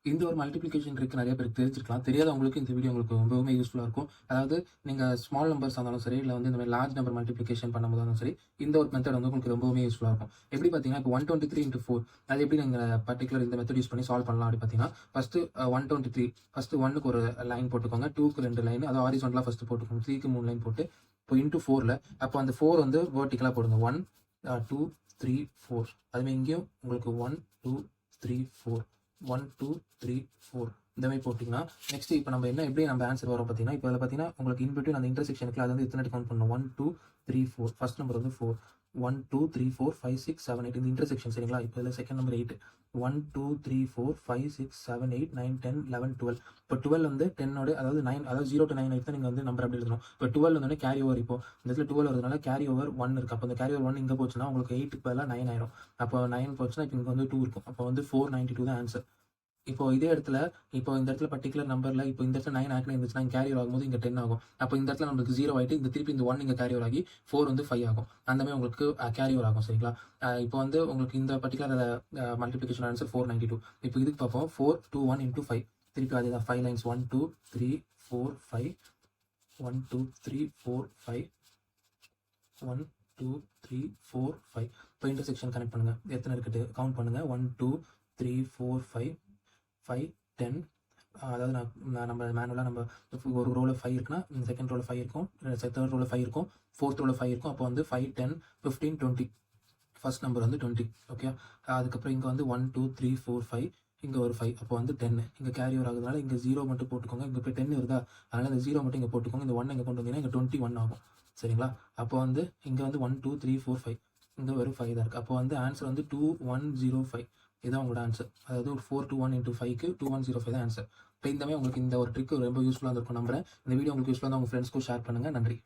இந்த ஒரு multiplication trick நிறைய பேருக்கு தெரிஞ்சிருக்கலாம். தெரியாதவங்களுக்கு இந்த வீடியோ உங்களுக்கு ரொம்பவுமே யூஸ்ஃபுல்லா இருக்கும். அதாவது நீங்க ஸ்மால் நம்பர்ஸா இருந்தாலும் சரி, இல்ல வந்து இந்த மாரி லார்ஜ் நம்பர் மல்டிப்ளிகேஷன் பண்ணும்போதாலும் சரி, இந்த ஒரு மெத்தட் வந்து உங்களுக்கு ரொம்பவுமே யூஸ்ஃபுல்லா இருக்கும். எப்படி பார்த்தீங்கன்னா, இப்போ 123 இன்டூ 4 அது எப்படி நீங்க பர்ட்டிகுலர் இந்த மெத்தட் யூஸ் பண்ணி சால்வ் பண்ணலாம் அப்படி பார்த்தீங்கன்னா, ஃபர்ஸ்ட்டு 123 ஃபர்ஸ்ட்டு 1க்கு ஒரு லைன் போட்டுக்கோங்க. 2க்கு 2 லைன் அதாவது ஹாரிசான்டலா ஃபர்ஸ்ட்டு போட்டுக்கோங்க. 3க்கு 3 லைன் போட்டு, இப்போ இன்டூ 4ல அப்போ அந்த 4 வந்து வெர்டிகலா போடுங்க. 1 2 3 4 அதுமாரி இங்கேயும் உங்களுக்கு 1 2 3 4 1 2 3 4 இந்த மாதிரி போட்டிங்கன்னா, நெக்ஸ்ட் இப்போ நம்ம எப்படி நம்ம ஆன்சர் வரும் பார்த்தீங்கன்னா, இப்போ அதில பார்த்தீங்கன்னா, உங்களுக்கு இன் பிட்வீன் அந்த இன்டர்செக்ஷனுக்குள்ள அது வந்து எத்தனை கவுண்ட் பண்ணணும். 1 2 3 4 ஃபர்ஸ்ட் நம்பர் வந்து 4 1 2 3 4 5 6 7 8 இந்த இன்டர்செக்ஷன் சரிங்களா? இப்போ இதில செகண்ட் நம்பர் 8 1 2 3 4 5 6 7 8 9 10 11 12 இப்போ 12 வந்து 10 ஓட அதாவது 9 அதாவது 0 to 9 வரைக்கும் தான் நீங்க வந்து நம்பர் அப்படி எழுதணும். இப்போ 12 வந்தோனே கேரி ஓவர் இப்போ இந்த இடத்துல 12 வரதுனால கேரி ஓவர் 1 இருக்கு. அப்போ அந்த கேரி ஓவர் 1 இங்க போச்சுன்னா உங்களுக்கு 8க்கு பதிலா 9 ஆயிரும். அப்போ 9 போச்சுன்னா இப்போ இங்க வந்து 2 இருக்கும். அப்போ வந்து 492 தான் ஆன்சர். இப்போ இதே இடத்துல இப்போ இந்த இடத்துல பர்ட்டிகுலர் நம்பர்ல இப்போ இந்த இடத்துல 9 ஆக்னே இருந்துச்சுன்னா இங்க கேரி ஓவர் ஆகும்போது இங்க 10 ஆகும். அப்போ இந்த இடத்துல நமக்கு 0 ஆயிட்டு இந்த திருப்பி இந்த 1 இங்க கேரி ஓவர் ஆகி 4 வந்து 5 ஆகும். அந்த மாதிரி உங்களுக்கு கேரி ஓவர் ஆகும் சரிங்களா? இப்போ வந்து உங்களுக்கு இந்த பர்ட்டிகுலர் மல்டிப்ளிகேஷன் ஆன்சர் 492. இப்போ இதுக்கு பார்ப்போம் 4 2 1 into 5 திருப்பி அதேதான் 5 லைன்ஸ் 1 2 3 4 5 1 2 3 4 5 1 2 3 4 5 இப்போ இன்டர்செக்ஷன் கனெக்ட் பண்ணுங்க. எத்தனை இருக்குது கவுண்ட் பண்ணுங்க. 1 2 3 4 5 5 10 அதாவது நம்ம மேனுவலா நம்ம ஒரு ரோல 5 இருக்குன்னா, செகண்ட் ரோல 5 இருக்கும். தேர்ட் ரோல 5 இருக்கும். ஃபோர்த் ரோல 5 இருக்கும். அப்போ வந்து 5 10 15 20 ஃபர்ஸ்ட் நம்பர் வந்து 20 ஓகே. அதுக்கப்புறம் இங்க வந்து 1 2 3 4 5 இங்க ஒரு 5 அப்போ வந்து 10 இங்க கேரி ஓவர் ஆகுறதுனால இங்க 0 மட்டும் போட்டுக்கோங்க. இங்க இப்போ 10 வருதா? அதனால இந்த 0 மட்டும் இங்க போட்டுக்கோங்க. இந்த 1 இங்க கொண்டு வந்தீங்கன்னா இங்க 21 ஆகும். சரிங்களா? அப்போ வந்து இங்க வந்து 1 2 3 4 5 இங்க வெறும் 5 தான் இருக்கு. அப்போ வந்து ஆன்சர் வந்து 2105 இதுதான் உங்களோட ஆன்சர். அதாவது 421 into 5க்கு 2105 தான் ஆன்சர். இப்போ இந்த மாதிரி உங்களுக்கு இந்த ஒரு ட்ரிக் ரொம்ப யூஸ்ஃபுல்லா இருந்திருக்கும் நம்புறேன். இந்த வீடியோ உங்களுக்கு யூஸ்ஃபுல்லா இருந்தா உங்க ஃப்ரெண்ட்ஸ்க்கும் ஷேர் பண்ணுங்க. நன்றி.